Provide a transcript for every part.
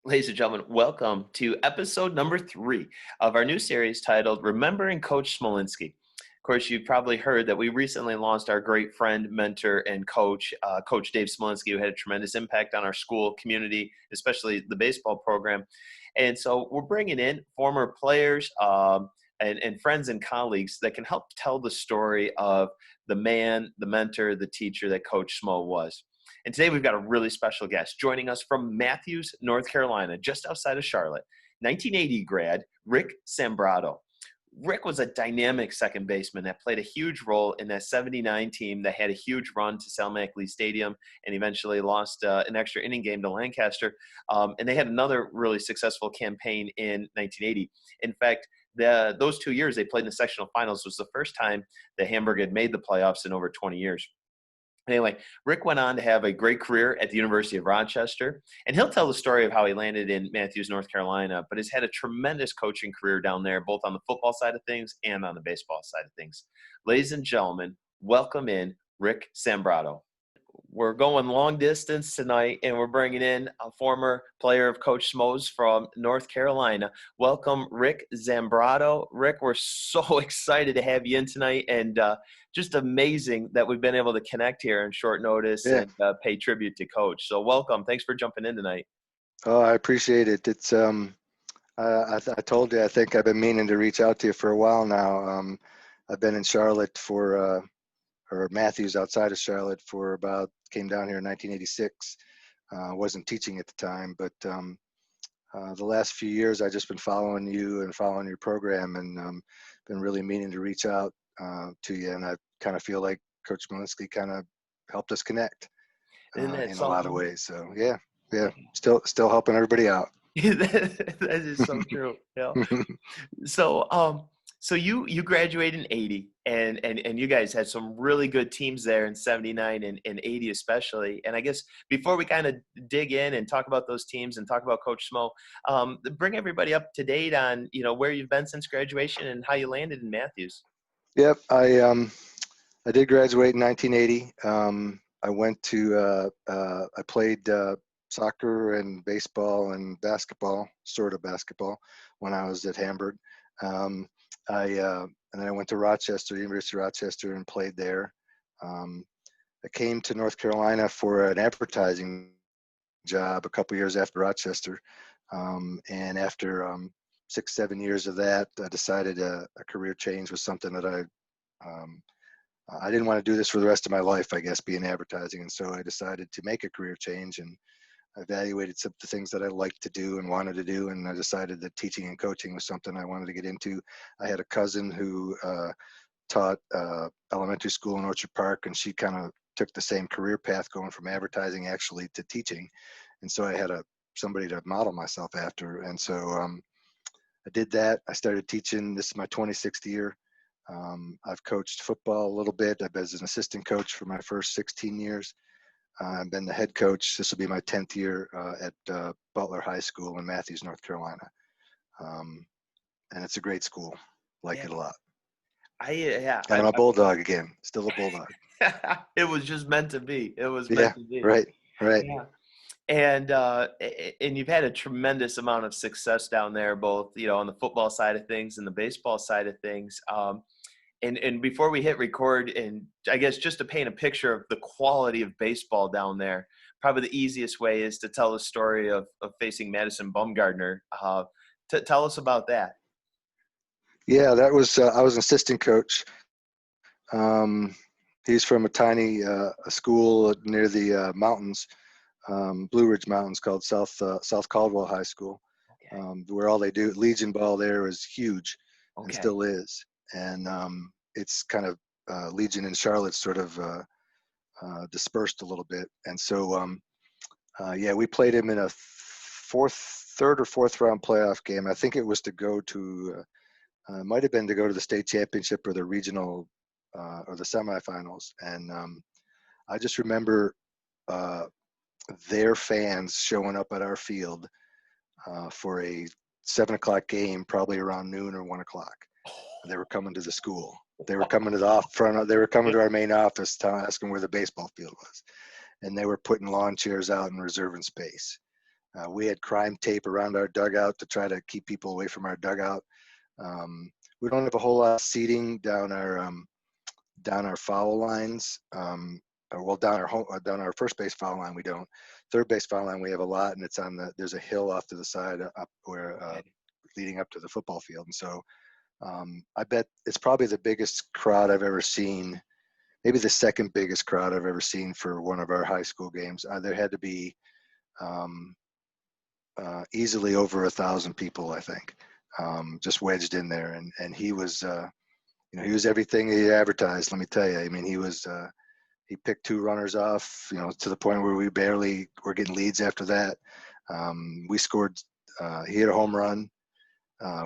Ladies and gentlemen, welcome to episode number 3 of our new series titled Remembering Coach Smolinski. Of course, you've probably heard that we recently lost our great friend, mentor, and coach, Coach Dave Smolinski, who had a tremendous impact on our school community, especially the baseball program. And so we're bringing in former players and friends and colleagues that can help tell the story of the man, the mentor, the teacher that Coach Smo was. And today we've got a really special guest joining us from Matthews, North Carolina, just outside of Charlotte. 1980 grad, Rick Sambrotto. Rick was a dynamic second baseman that played a huge role in that 79 team that had a huge run to Salmac Lee Stadium and eventually lost an extra inning game to Lancaster. And they had another really successful campaign in 1980. In fact, those 2 years they played in the sectional finals was the first time that Hamburg had made the playoffs in over 20 years. Anyway, Rick went on to have a great career at the University of Rochester, and he'll tell the story of how he landed in Matthews, North Carolina, but has had a tremendous coaching career down there, both on the football side of things and on the baseball side of things. Ladies and gentlemen, welcome in Rick Sambrotto. We're going long distance tonight, and we're bringing in a former player of Coach Smo's from North Carolina. Welcome, Rick Sambrotto. Rick, we're so excited to have you in tonight, and just amazing that we've been able to connect here on short notice Yeah. and pay tribute to Coach. So welcome. Thanks for jumping in tonight. Oh, I appreciate it. It's I told you I think I've been meaning to reach out to you for a while now. I've been in Charlotte or Matthews outside of Charlotte came down here in 1986. Wasn't teaching at the time, but the last few years I've just been following you and following your program, and been really meaning to reach out to you. And I kind of feel like Coach Smolinski kind of helped us connect Isn't that in a lot of something? ways. So yeah, still helping everybody out. That is so true. Yeah. So you graduated in 80 and you guys had some really good teams there in 79 and 80 especially. And I guess before we kind of dig in and talk about those teams and talk about Coach Smo, bring everybody up to date on, where you've been since graduation and how you landed in Matthews. Yep, I did graduate in 1980. I went to I played soccer and baseball and basketball, sort of basketball, when I was at Hamburg. Um, and then I went to Rochester, University of Rochester, and played there. I came to North Carolina for an advertising job a couple years after Rochester, and after 6-7 years of that, I decided a career change was something that I didn't want to do this for the rest of my life, I guess, be in advertising. And so I decided to make a career change, and I evaluated some of the things that I liked to do and wanted to do. And I decided that teaching and coaching was something I wanted to get into. I had a cousin who taught elementary school in Orchard Park, and she kind of took the same career path, going from advertising actually to teaching. And so I had somebody to model myself after. And so I did that. I started teaching. This is my 26th year. I've coached football a little bit. I've been as an assistant coach for my first 16 years. I've been the head coach. This will be my 10th year at Butler High School in Matthews, North Carolina. And it's a great school. Like it a lot. And I'm a bulldog again. Still a bulldog. It was just meant to be. It was Yeah, meant to be. right. Yeah. And you've had a tremendous amount of success down there, both on the football side of things and the baseball side of things. And before we hit record, and I guess just to paint a picture of the quality of baseball down there, probably the easiest way is to tell the story of facing Madisonbaumgardner. Tell us about that. Yeah, that was I was an assistant coach. He's from a tiny school near the mountains, Blue Ridge Mountains, called South Caldwell High School, where all they do Legion ball there is huge, and still is. And it's kind of Legion in Charlotte sort of dispersed a little bit. And so, we played him in a third or fourth round playoff game. I think it was to go to, might have been to go to the state championship or the regional or the semifinals. And I just remember their fans showing up at our field for a 7 o'clock game, probably around noon or 1 o'clock. They were coming to the school. They were coming to They were coming to our main office, asking where the baseball field was, and they were putting lawn chairs out and reserving space. We had crime tape around our dugout to try to keep people away from our dugout. We don't have a whole lot of seating down our foul lines. Down our first base foul line we don't. Third base foul line we have a lot, and it's there's a hill off to the side up where leading up to the football field. And so I bet it's probably the biggest crowd I've ever seen, maybe the second biggest crowd I've ever seen for one of our high school games. There had to be easily over 1,000 people, I think, just wedged in there. And he was, he was everything he advertised. Let me tell you. I mean, he picked 2 runners off, to the point where we barely were getting leads after that. We scored. He hit a home run.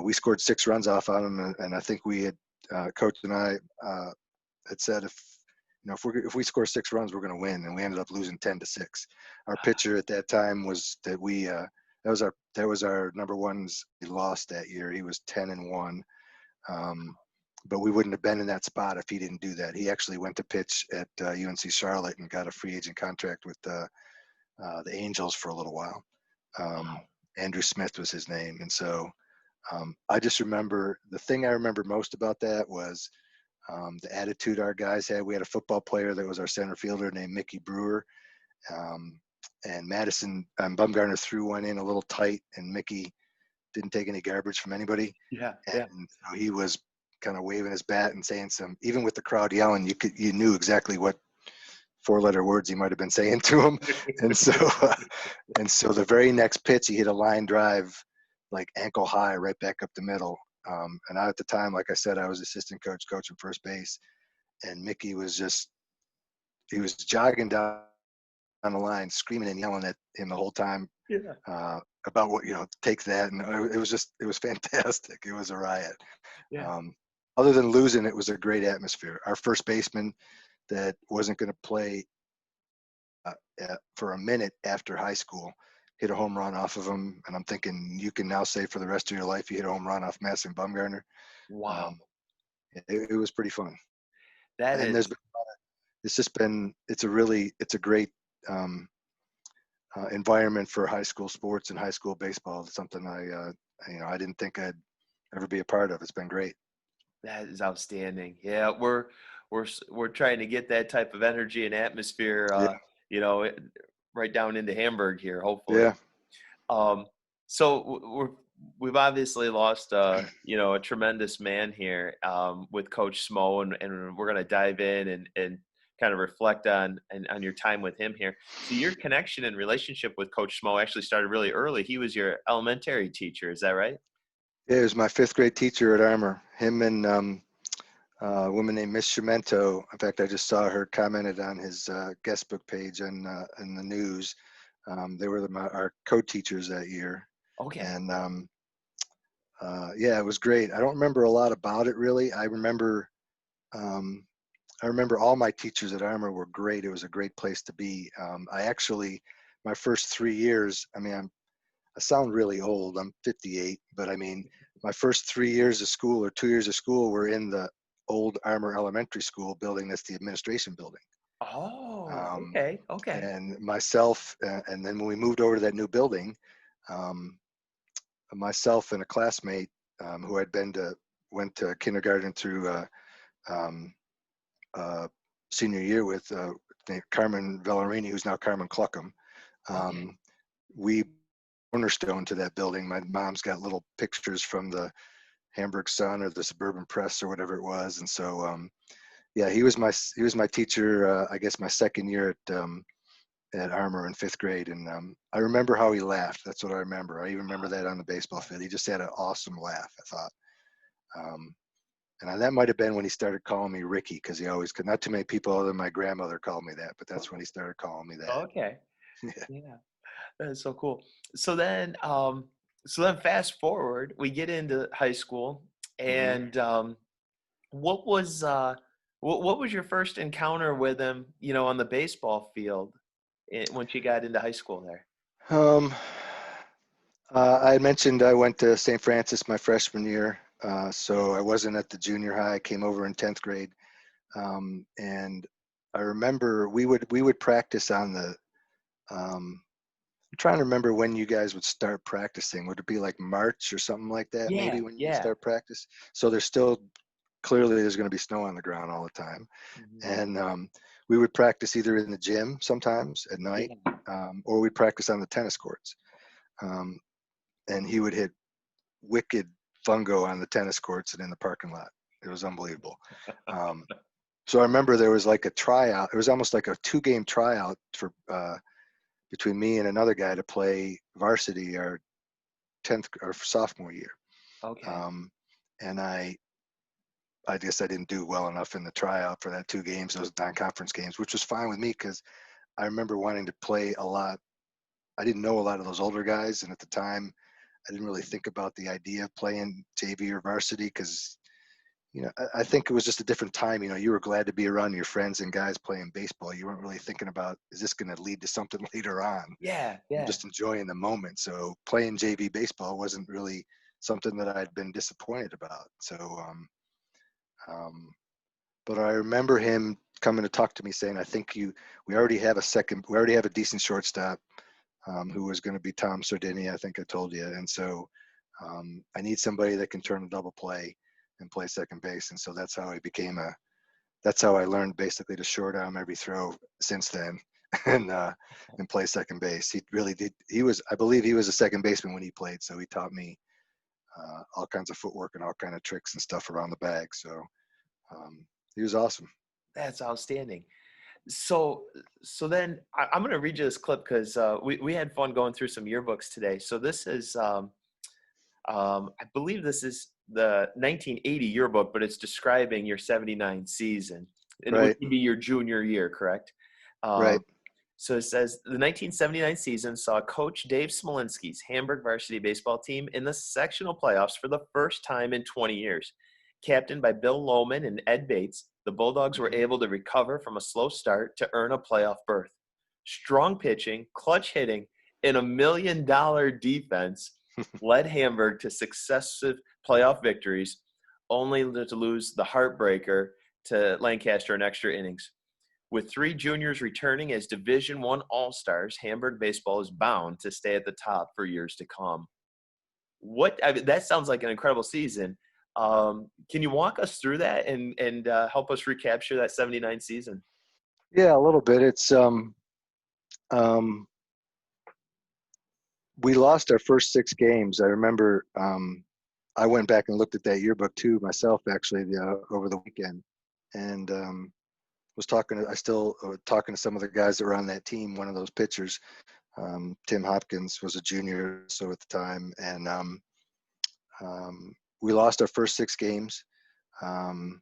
We scored 6 runs off on him, and I think we had, Coach and I had said if we score 6 runs, we're going to win, and we ended up losing 10-6. Our pitcher at that time that was our number one. We lost that year. He was 10-1, but we wouldn't have been in that spot if he didn't do that. He actually went to pitch at UNC Charlotte and got a free agent contract with the Angels for a little while. Andrew Smith was his name, and so. I just remember the thing I remember most about that was the attitude our guys had. We had a football player that was our center fielder named Mickey Brewer, and Madisonbaumgardner threw one in a little tight, and Mickey didn't take any garbage from anybody. And so he was kind of waving his bat and saying even with the crowd yelling, you knew exactly what 4-letter words he might have been saying to him. And so the very next pitch, he hit a line drive, like ankle high, right back up the middle. And at the time, like I said, I was assistant coach coaching first base, and Mickey was jogging down the line, screaming and yelling at him the whole time about what, take that. And it was fantastic. It was a riot. Other than losing, it was a great atmosphere. Our first baseman that wasn't going to play for a minute after high school hit a home run off of him, and I'm thinking you can now say for the rest of your life you hit a home run off Madisonbaumgardner. Wow. It was pretty fun. And it's a great environment for high school sports and high school baseball. It's something I didn't think I'd ever be a part of. It's been great. That is outstanding. Yeah, we're trying to get that type of energy and atmosphere, right down into Hamburg here, hopefully. Yeah. So we've obviously lost, a tremendous man here with Coach Smo, and we're going to dive in and kind of reflect on your time with him here. So your connection and relationship with Coach Smo actually started really early. He was your elementary teacher, is that right? Yeah, he was my 5th grade teacher at Armour. Him and a woman named Miss Cimento. In fact, I just saw her commented on his guest book page in the news. They were our co-teachers that year. Okay. And it was great. I don't remember a lot about it really. I remember all my teachers at Armour were great. It was a great place to be. My first 3 years, I sound really old. I'm 58, but my first 3 years of school or 2 years of school were in the old Armour Elementary School building. That's the administration building. Oh, okay. And myself, and then when we moved over to that new building, myself and a classmate who went to kindergarten through senior year with named Carmen Vallarini, who's now Carmen Cluckham. We cornerstone to that building. My mom's got little pictures from the Hamburg Sun or the Suburban Press or whatever it was. And so, he was my teacher, I guess my second year at Armour in 5th grade. And I remember how he laughed. That's what I remember. I even remember that on the baseball field. He just had an awesome laugh, I thought. And that might've been when he started calling me Ricky, because not too many people other than my grandmother called me that, but that's when he started calling me that. Okay. Yeah. That's so cool. So then fast forward, we get into high school, and what was your first encounter with him, on the baseball field once you got into high school there? I had mentioned I went to St. Francis my freshman year, so I wasn't at the junior high. I came over in 10th grade, and I remember we would practice on the I'm trying to remember when you guys would start practicing. Would it be like March or something like that? Yeah, Maybe when you would yeah. start practice. So there's still clearly there's going to be snow on the ground all the time, Mhm. and we would practice either in the gym sometimes at night, Yeah. or we'd practice on the tennis courts. Um, and he would hit wicked fungo on the tennis courts and in the parking lot. It was unbelievable. Um, so I remember there was like a tryout. It was almost like a 2-game tryout for between me and another guy to play varsity our 10th or sophomore year. Okay. Um, and I guess I didn't do well enough in the tryout for that 2 games, those non-conference games, which was fine with me because I remember wanting to play a lot. I didn't know a lot of those older guys, and at the time, I didn't really think about the idea of playing JV or varsity because, I think it was just a different time. You were glad to be around your friends and guys playing baseball. You weren't really thinking about, is this going to lead to something later on? Yeah, I'm yeah. just enjoying the moment. So playing JV baseball wasn't really something that I'd been disappointed about. So, um, but I remember him coming to talk to me saying, I think we already have a decent shortstop, who was going to be Tom Sardini. I think I told you. And so I need somebody that can turn a double play and play second base. And so that's how I learned basically to short arm every throw since then. And play second base. He really did. I believe he was a second baseman when he played. So he taught me all kinds of footwork and all kind of tricks and stuff around the bag. So he was awesome. That's outstanding. So, so then I'm going to read you this clip because we had fun going through some yearbooks today. So this is, I believe this is the 1980 yearbook, but it's describing your 79 season, and which Right. would be your junior year, correct? Um, Right. so it says the 1979 season saw Coach Dave Smolinski's Hamburg varsity baseball team in the sectional playoffs for the first time in 20 years. Captained by Bill Lohman and Ed Bates, the Bulldogs were Mm-hmm. able to recover from a slow start to earn a playoff berth. Strong pitching, clutch hitting, and $1 million defense led Hamburg to successive playoff victories, only to lose the heartbreaker to Lancaster in extra innings. With 3 juniors returning as Division I All-Stars, Hamburg baseball is bound to stay at the top for years to come. That sounds like an incredible season. Can you walk us through that and help us recapture that 79 season? Yeah, a little bit. It's um, we lost our first 6 games. I remember I went back and looked at that yearbook too myself actually over the weekend, and was talking to some of the guys that were on that team. One of those pitchers, Tim Hopkins, was a junior so at the time, and we lost our first 6 games. Um,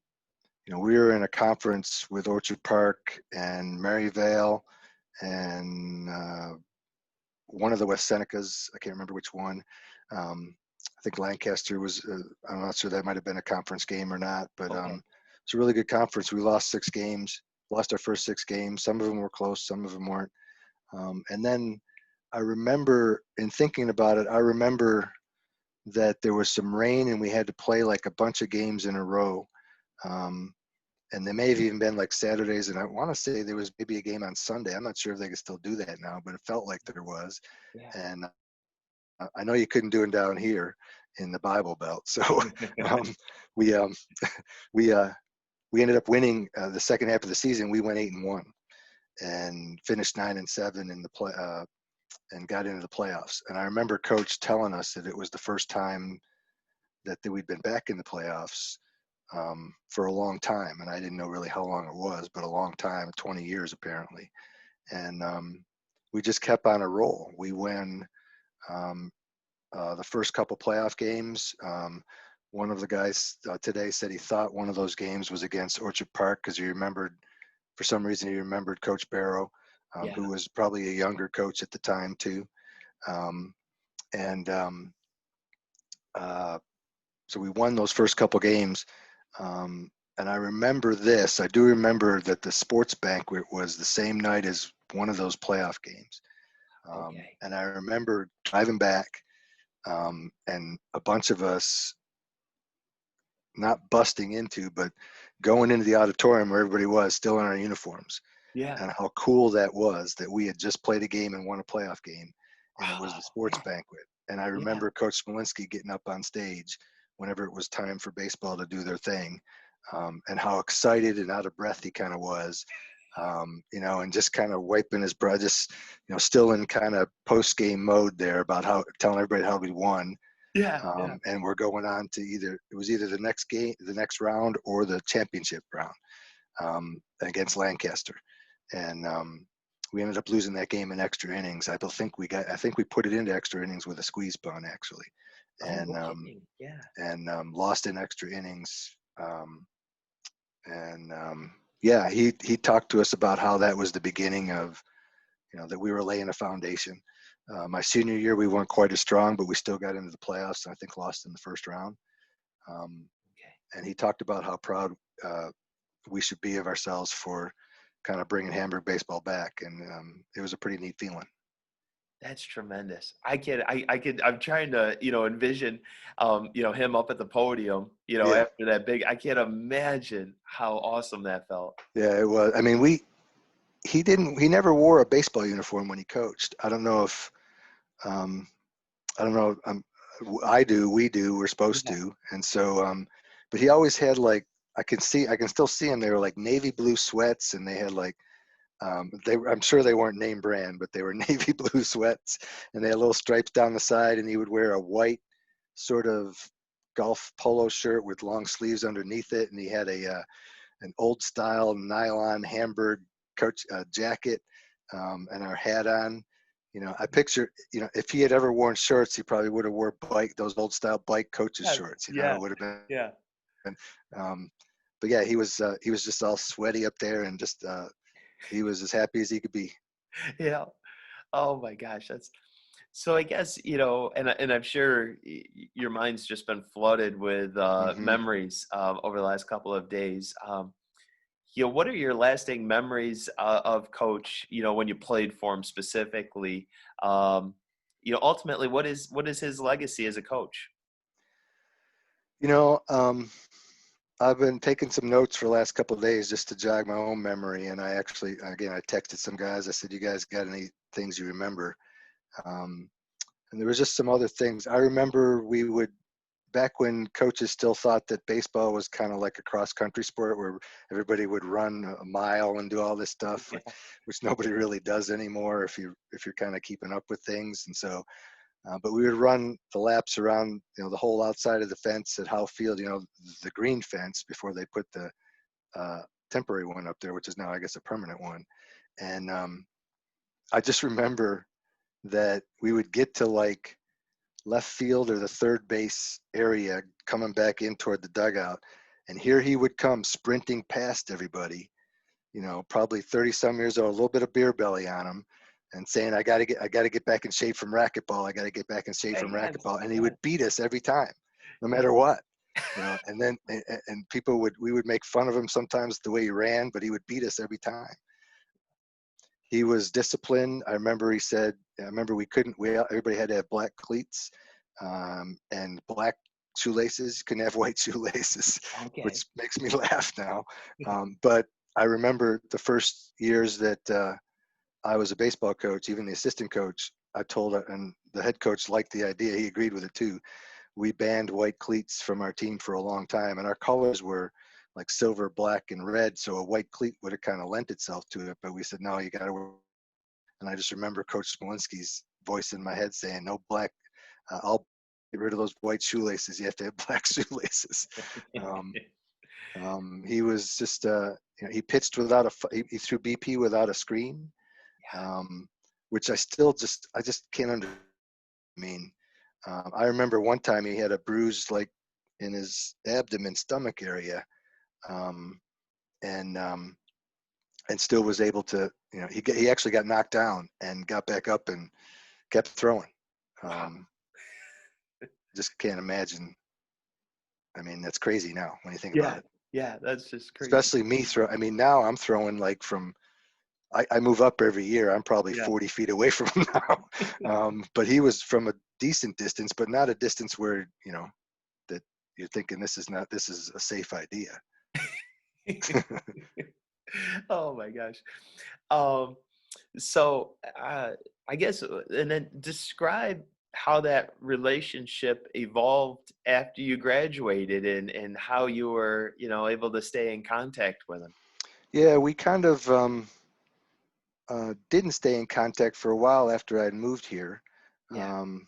we were in a conference with Orchard Park and Maryvale and one of the West Senecas. I can't remember which one. I think Lancaster was. I'm not sure that might have been a conference game or not, but Okay. it's a really good conference. We lost 6 games. Lost our first 6 games. Some of them were close. Some of them weren't. And then I remember, in thinking about it, I remember that there was some rain and we had to play like a bunch of games in a row. Um, and they may have even been like Saturdays. And I want to say there was maybe a game on Sunday. I'm not sure if they can still do that now, but it felt like there was. Yeah. And I know you couldn't do it down here in the Bible Belt. So um, we um, we we ended up winning the second half of the season. We went 8-1 and finished 9-7 in the play and got into the playoffs. And I remember Coach telling us that it was the first time that we'd been back in the playoffs for a long time, and I didn't know really how long it was, but a long time, 20 years apparently. And we just kept on a roll. We win um, the first couple playoff games. One of the guys today said he thought one of those games was against Orchard Park because for some reason, he remembered Coach Barrow, Yeah. who was probably a younger coach at the time too. Um, and so we won those first couple games. And I remember this. I do remember that the sports banquet was the same night as one of those playoff games. Okay. And I remember driving back, and a bunch of us not busting into, but going into the auditorium where everybody was still in our uniforms, Yeah. and how cool that was that we had just played a game and won a playoff game. and it was the Oh, sports man. banquet. And I Yeah. remember Coach Smolinski getting up on stage whenever it was time for baseball to do their thing, and how excited and out of breath he kind of was, and just kind of wiping his breath, just still in kind of post game mode there about how telling everybody how we won. Yeah. Yeah. And we're going on to either the next game, the next round, or the championship round against Lancaster, and we ended up losing that game in extra innings. I think we put it into extra innings with a squeeze bunt actually, Oh, and no kidding. Yeah. lost in extra innings. And Yeah, he talked to us about how that was the beginning of that we were laying a foundation. My senior year, we weren't quite as strong, but we still got into the playoffs, and I think lost in the first round. Um, Okay. and he talked about how proud we should be of ourselves for kind of bringing Hamburg baseball back, and it was a pretty neat feeling. That's tremendous. I'm trying to, envision, him up at the podium, Yeah, after that big, I can't imagine how awesome that felt. yeah, it was. I mean, he never wore a baseball uniform when he coached. I don't know if um, I don't know. I do. We do. We're supposed Yeah. to. And so, but he always had like I can still see him. They were like navy blue sweats, and they had like I'm sure they weren't name brand, but they were navy blue sweats, and they had little stripes down the side. And he would wear a white sort of golf polo shirt with long sleeves underneath it, and he had an old style nylon Hamburg coach jacket, and our hat on. I picture, if he had ever worn shorts, he probably would have wore those old style bike coaches Yes. shorts. It Yeah. would have Yeah. been. Um, but yeah, he was just all sweaty up there, and just he was as happy as he could be. Yeah. Oh my gosh, that's so. I guess and I'm sure your mind's just been flooded with Hmm. memories over the last couple of days. What are your lasting memories of Coach? When you played for him specifically. Ultimately, what is his legacy as a coach? You know, I've been taking some notes for the last couple of days just to jog my own memory, and I texted some guys. I said, "You guys got any things you remember?" Um, and there was just some other things. I remember back when coaches still thought that baseball was kind of like a cross country sport where everybody would run a mile and do all this stuff, Yeah. which nobody really does anymore if you're kind of keeping up with things. And so, but we would run the laps around, the whole outside of the fence at Howe Field, the green fence before they put the temporary one up there, which is now, I guess, a permanent one. And I just remember that we would get to like left field or the third base area coming back in toward the dugout. And here he would come sprinting past everybody, probably 30 some years old, a little bit of beer belly on him, and saying, I gotta get back in shape from racquetball. I gotta get back in shape from Yes. racquetball. And he Yes. would beat us every time, no matter what. And then and we would make fun of him sometimes the way he ran, but he would beat us every time. He was disciplined. I remember everybody had to have black cleats, and black shoelaces. Couldn't have white shoelaces, Okay. which makes me laugh now. But I remember the first years that I was a baseball coach, even the assistant coach, and the head coach liked the idea. He agreed with it too. We banned white cleats from our team for a long time, and our colors were like silver, black, and red. So a white cleat would have kind of lent itself to it. But we said, no, you got to wear. And I just remember Coach Smolinski's voice in my head saying, no black, I'll get rid of those white shoelaces. You have to have black shoelaces. Um, he was just, he pitched he threw BP without a screen, Yeah. um, which I just can't understand. I mean, I remember one time he had a bruise like in his abdomen, stomach area, um, and still was able to, he actually got knocked down and got back up and kept throwing. Wow. Um, just can't imagine. I mean, that's crazy now when you think about Yeah. it. Yeah. That's just crazy. Especially me throw. I mean, now I'm throwing like I move up every year. I'm probably Yeah. 40 feet away from him now. But he was from a decent distance, but not a distance where, that you're thinking this is a safe idea. Oh my gosh. Um, So, I guess, and then describe how that relationship evolved after you graduated, and how you were, able to stay in contact with him. Yeah, we kind of didn't stay in contact for a while after I'd moved here. Yeah. Um,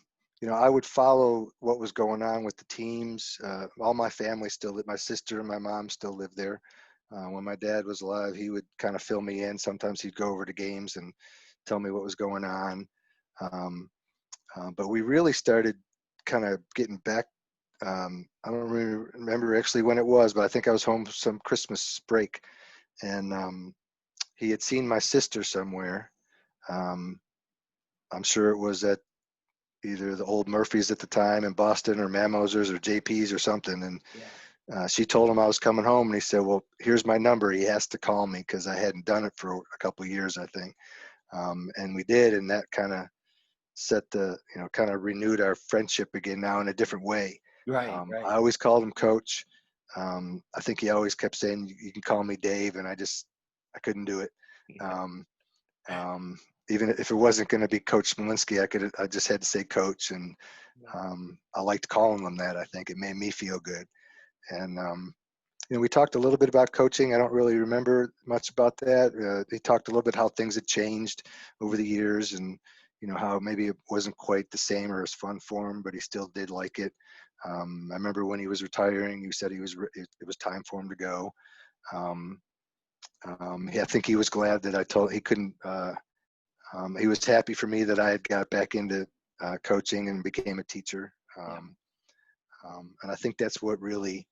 I would follow what was going on with the teams. All my family still lived. My sister and my mom still lived there. When my dad was alive, he would kind of fill me in. Sometimes he'd go over to games and tell me what was going on. Um, but we really started kind of getting back. I don't remember actually when it was, but I think I was home some Christmas break, and he had seen my sister somewhere. Um, I'm sure it was at either the old Murphy's at the time in Boston, or Mamosers, or JP's, or something. And Yeah. she told him I was coming home, and he said, "Well, here's my number. He has to call me," because I hadn't done it for a couple of years, I think. And we did, and that kind of kind of renewed our friendship again, now in a different way. Right. I Right. always called him Coach. I think he always kept saying, "You can call me Dave," and I couldn't do it. Um, um, Even if it wasn't going to be Coach Smolinski, I just had to say Coach, and Yeah. I liked calling him that. I think it made me feel good. And we talked a little bit about coaching. I don't really remember much about that. He talked a little bit how things had changed over the years, and how maybe it wasn't quite the same or as fun for him, but he still did like it. I remember when he was retiring, he said it was time for him to go. Um, I think he was glad that I told he couldn't. He was happy for me that I had got back into coaching and became a teacher. Yeah. And I think that's what really,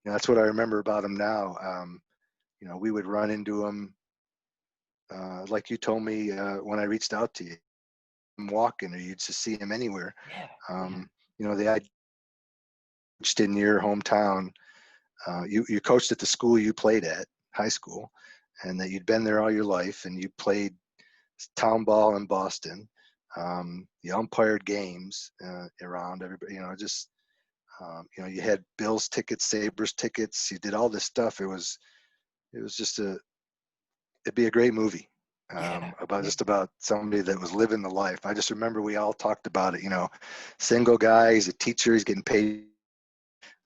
that's what I remember about him now. We would run into him, like you told me when I reached out to you, him walking, or you'd just see him anywhere. Yeah. Yeah. Um, the idea coached in your hometown. You coached at the school you played at, high school, and that you'd been there all your life, and you played town ball in Boston. You umpired games around everybody. You had Bills tickets, Sabres tickets. You did all this stuff. It was just it'd be a great movie Yeah. about Yeah. just about somebody that was living the life. I just remember we all talked about it. Single guy, he's a teacher, he's getting paid,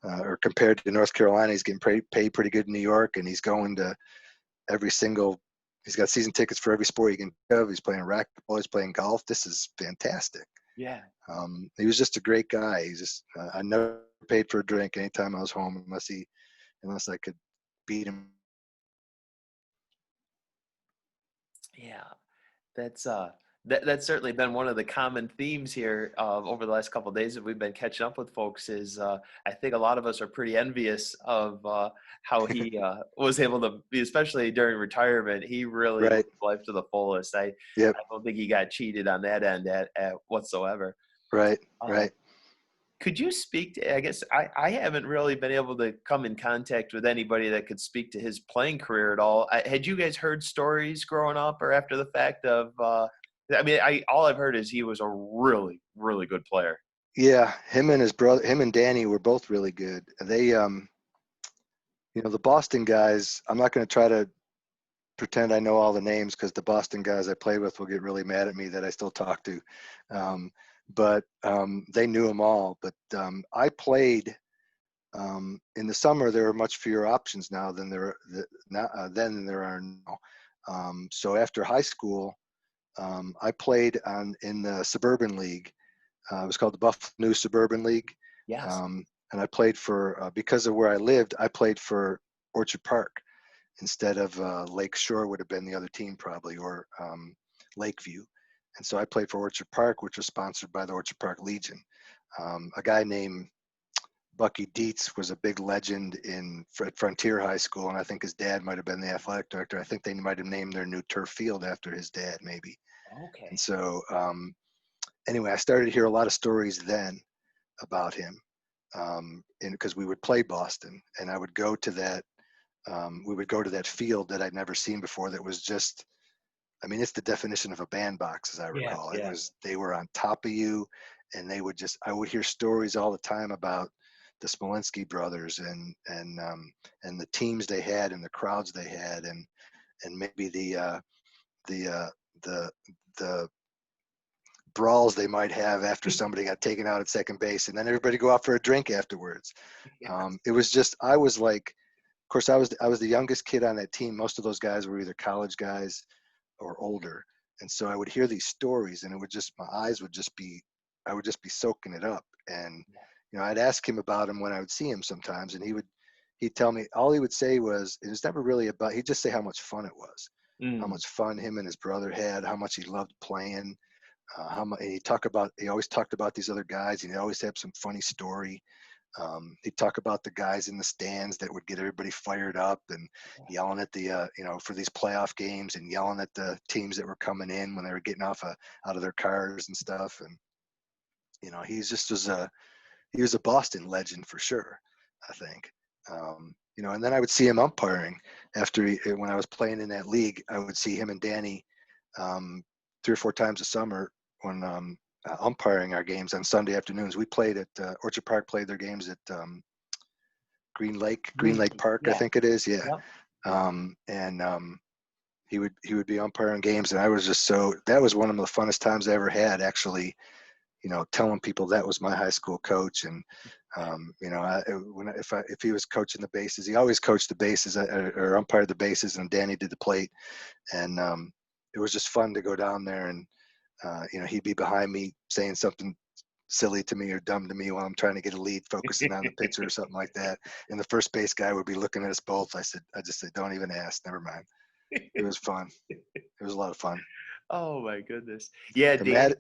or compared to North Carolina, he's getting paid pretty good in New York, and he's going to every single. He's got season tickets for every sport you can think of. He's playing racquetball, he's playing golf. This is fantastic. Yeah. He was just a great guy. He's just I never paid for a drink anytime I was home unless I could beat him. Yeah. That's that's certainly been one of the common themes here over the last couple of days that we've been catching up with folks. Is I think a lot of us are pretty envious of how he was able to be, especially during retirement. He really Right. lived life to the fullest. Yep. I don't think he got cheated on that end at whatsoever. Right. Um, Right. could you speak to, I guess I haven't really been able to come in contact with anybody that could speak to his playing career at all. Had you guys heard stories growing up or after the fact of, I mean, all I've heard is he was a really, really good player. Yeah. Him and his brother, him and Danny were both really good. They, the Boston guys. I'm not going to try to pretend I know all the names, because the Boston guys I played with will get really mad at me that I still talk to. Um, but they knew them all. But I played in the summer. There are much fewer options now than there are now. So after high school, I played in the suburban league. It was called the Buffalo New Suburban League, Yes. and I played for because of where I lived. I played for Orchard Park instead of Lake Shore would have been the other team probably, or Lakeview. And so I played for Orchard Park, which was sponsored by the Orchard Park Legion. A guy named Bucky Dietz was a big legend at Frontier High School, and I think his dad might have been the athletic director. I think they might have named their new turf field after his dad, maybe. And Okay. so, anyway, I started to hear a lot of stories then about him, and because we would play Boston, and I would go to that. We would go to that field that I'd never seen before. That was just, I mean, it's the definition of a bandbox, as I Yeah. recall. Yeah. They were on top of you, and I would hear stories all the time about the Smolinski brothers, and the teams they had and the crowds they had, and maybe the the brawls they might have after somebody got taken out at second base, and then everybody go out for a drink afterwards. Yes. It was just, I was like, of course, I was the youngest kid on that team. Most of those guys were either college guys or older, and so I would hear these stories, and it would just, my eyes would just be, I would just be soaking it up. And I'd ask him about him when I would see him sometimes, and he'd tell me, all he would say was, it was never really about, he'd just say how much fun it was, how Mm. much fun him and his brother had, how much he loved playing. How much, and he always talked about these other guys, and he always had some funny story. He'd talk about the guys in the stands that would get everybody fired up and yelling at the, for these playoff games, and yelling at the teams that were coming in when they were getting out of their cars and stuff. And, he was a Boston legend for sure, I think. And then I would see him umpiring when I was playing in that league. I would see him and Danny 3 or 4 times a summer when umpiring our games on Sunday afternoons. We played at Orchard Park, played their games at Green Lake Park, I Yeah. think it is. Yeah. Yep. And he would be umpiring games, and I was just that was one of the funnest times I ever had, actually, telling people that was my high school coach. And if he was coaching the bases, he always coached the bases or umpired the bases, and Danny did the plate. And it was just fun to go down there, and he'd be behind me saying something silly to me or dumb to me while I'm trying to get a lead, focusing on the pitcher or something like that. And the first base guy would be looking at us both. I just said, don't even ask, never mind. It was fun. It was a lot of fun. Oh my goodness. Yeah, The Mad,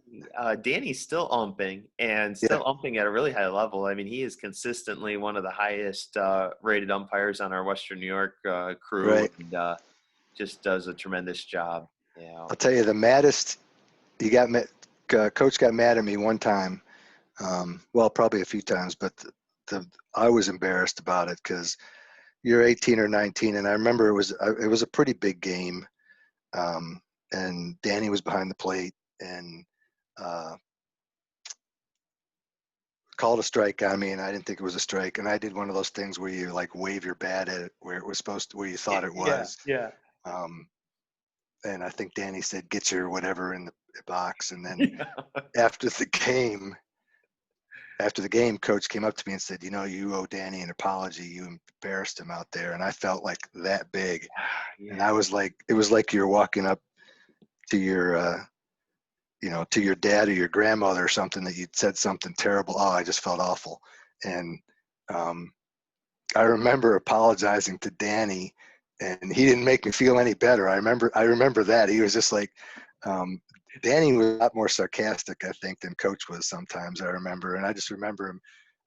Danny's still umping and yeah, still umping at a really high level. I mean, he is consistently one of the highest rated umpires on our Western New York crew, right. and just does a tremendous job. Yeah. I'll tell you, the maddest, coach got mad at me one time. Well, probably a few times, but I was embarrassed about it because you're 18 or 19, and I remember it was a pretty big game, and Danny was behind the plate, and called a strike on me, and I didn't think it was a strike, and I did one of those things where you like wave your bat at it where it was where you thought it Yeah, was. yeah. Um, and I think Danny said, "Get your whatever in the box," and then Yeah. after the game. After the game, coach came up to me and said, you owe Danny an apology. You embarrassed him out there. And I felt like that big. And Yeah. I was like, it was like you're walking up to to your dad or your grandmother or something that you'd said something terrible. Oh, I just felt awful. And um, I remember apologizing to Danny, and he didn't make me feel any better. I remember that. He was just like, Danny was a lot more sarcastic, I think, than Coach was sometimes, I remember. And I just remember him.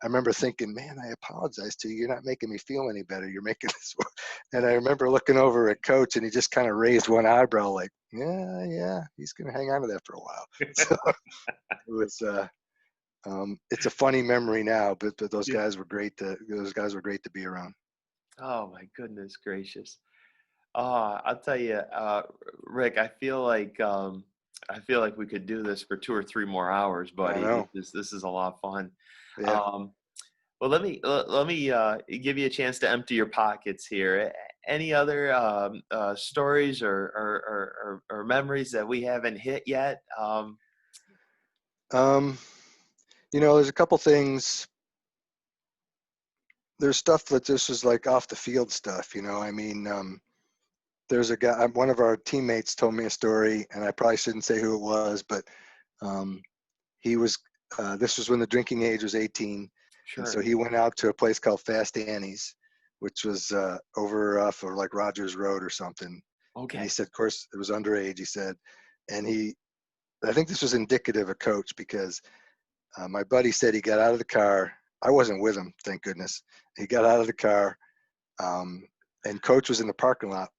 I remember thinking, man, I apologize to you. You're not making me feel any better. You're making this worse. And I remember looking over at Coach, and he just kind of raised one eyebrow like, yeah, he's going to hang on to that for a while. So it was, it's a funny memory now, but those Yeah. guys were great to be around. Oh my goodness gracious. I'll tell you, Rick, I feel like we could do this for 2 or 3 more hours, I buddy. know. This is a lot of fun. Yeah. Um, well, let me give you a chance to empty your pockets here. Any other stories or memories that we haven't hit yet? Um, there's a couple things. There's stuff that this is like off the field stuff, I mean, there's a guy, one of our teammates told me a story, and I probably shouldn't say who it was, but um, he was, this was when the drinking age was 18. And so Sure. he went out to a place called Fast Annie's, which was over off of like Rogers Road or something. And he Okay. said, of course, it was underage, he said. And I think this was indicative of Coach, because my buddy said he got out of the car. I wasn't with him, thank goodness. He got out of the car, um, and Coach was in the parking lot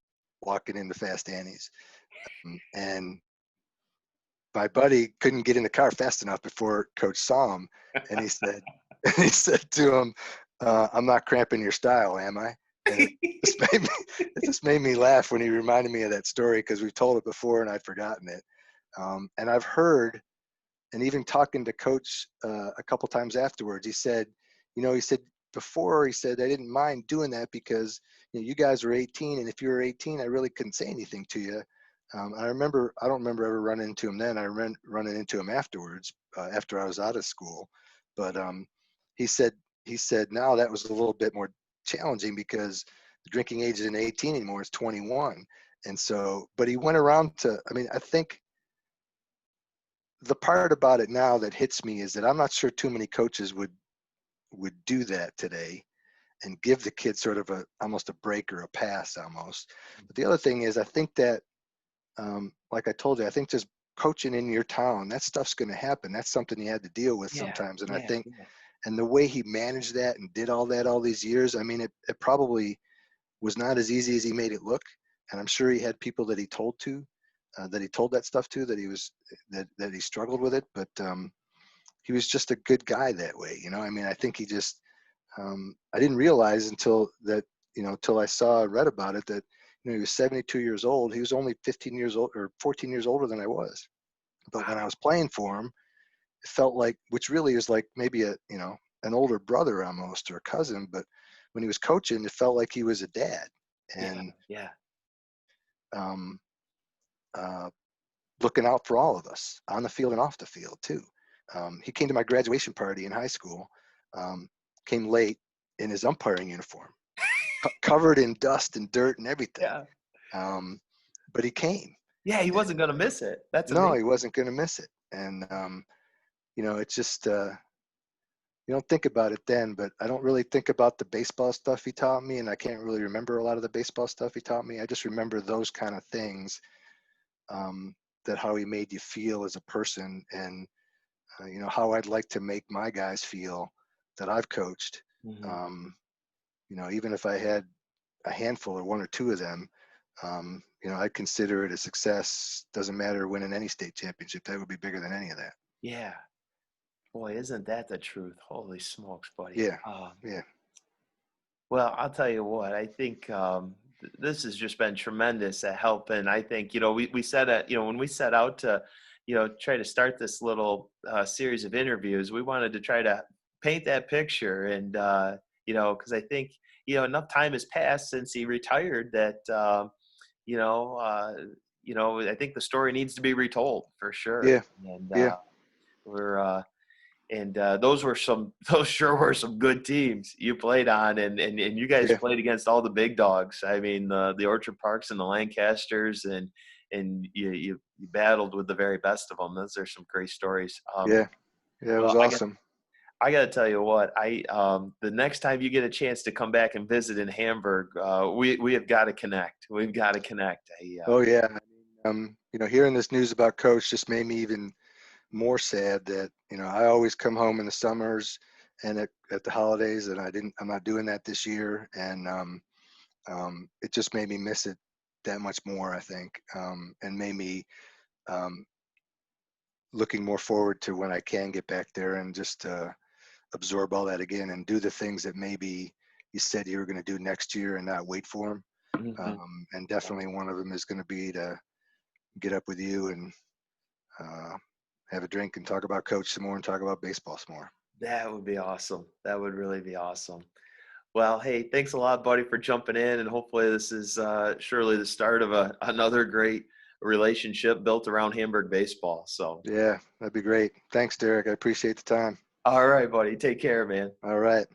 walking into Fast Annie's. And my buddy couldn't get in the car fast enough before Coach saw him. And he said to him, I'm not cramping your style, am I? And it just made me laugh when he reminded me of that story, because we've told it before and I'd forgotten it. And I've heard, and even talking to Coach a couple times afterwards, he said, before, he said, I didn't mind doing that because you guys were 18, and if you were 18, I really couldn't say anything to you. I don't remember ever running into him then. I remember running into him afterwards, after I was out of school. But he said now that was a little bit more challenging because the drinking age isn't 18 anymore; it's 21. And so, but he went around to. I mean, I think the part about it now that hits me is that I'm not sure too many coaches would do that today and give the kid sort of almost a break or a pass almost. But the other thing is, I think that, like I told you, I think just coaching in your town, that stuff's going to happen. That's something you had to deal with Yeah, sometimes. And I yeah, think, yeah. and the way he managed that and did all that all these years, I mean, it probably was not as easy as he made it look. And I'm sure he had people that he told that stuff to, that he struggled with it. But he was just a good guy that way. I mean, I think he just, I didn't realize until I read about it, that, he was 72 years old. He was only 15 years old or 14 years older than I was. But when I Wow. was playing for him, it felt like, which really is like maybe an older brother almost, or a cousin. But when he was coaching, it felt like he was a dad. Yeah, And yeah. um, uh, looking out for all of us on the field and off the field too. He came to my graduation party in high school, um, came late in his umpiring uniform, covered in dust and dirt and everything. Yeah. Um, but he came. Yeah, he wasn't And gonna miss it. That's no, he amazing. wasn't going to miss it. And, it's just, you don't think about it then, but I don't really think about the baseball stuff he taught me. And I can't really remember a lot of the baseball stuff he taught me. I just remember those kind of things, that how he made you feel as a person. And, how I'd like to make my guys feel that I've coached. Mhm. Um, even if I had a handful or one or two of them, I'd consider it a success. Doesn't matter winning any state championship. That would be bigger than any of that. Yeah. Boy, isn't that the truth? Holy smokes, buddy. Yeah. Yeah. Well, I'll tell you what, I think this has just been tremendous at helping. I think, we set when we set out to, try to start this little series of interviews, we wanted to try to paint that picture. And, because I think, enough time has passed since he retired that, you know, uh, I think the story needs to be retold for sure. Yeah. And Yeah. we're, those were those sure were some good teams you played on, and you guys Yeah. played against all the big dogs. I mean, the Orchard Parks and the Lancasters, and you battled with the very best of them. Those are some great stories. Yeah. Yeah. It Well, was awesome. I got to tell you what, the next time you get a chance to come back and visit in Hamburg, we have got to connect. We've got to connect. Oh yeah. I mean, hearing this news about Coach just made me even more sad that, I always come home in the summers and at the holidays, and I'm not doing that this year. And, it just made me miss it that much more, I think. And made me, um, looking more forward to when I can get back there and just, absorb all that again and do the things that maybe you said you were going to do next year and not wait for them. Mhm. And definitely one of them is going to be to get up with you and, uh, have a drink and talk about Coach some more and talk about baseball some more. That would be awesome. That would really be awesome. Well, hey, thanks a lot, buddy, for jumping in, and hopefully this is surely the start of another great relationship built around Hamburg baseball. So, Yeah, that'd be great. Thanks, Derek. I appreciate the time. all right, buddy, take care, man. All right.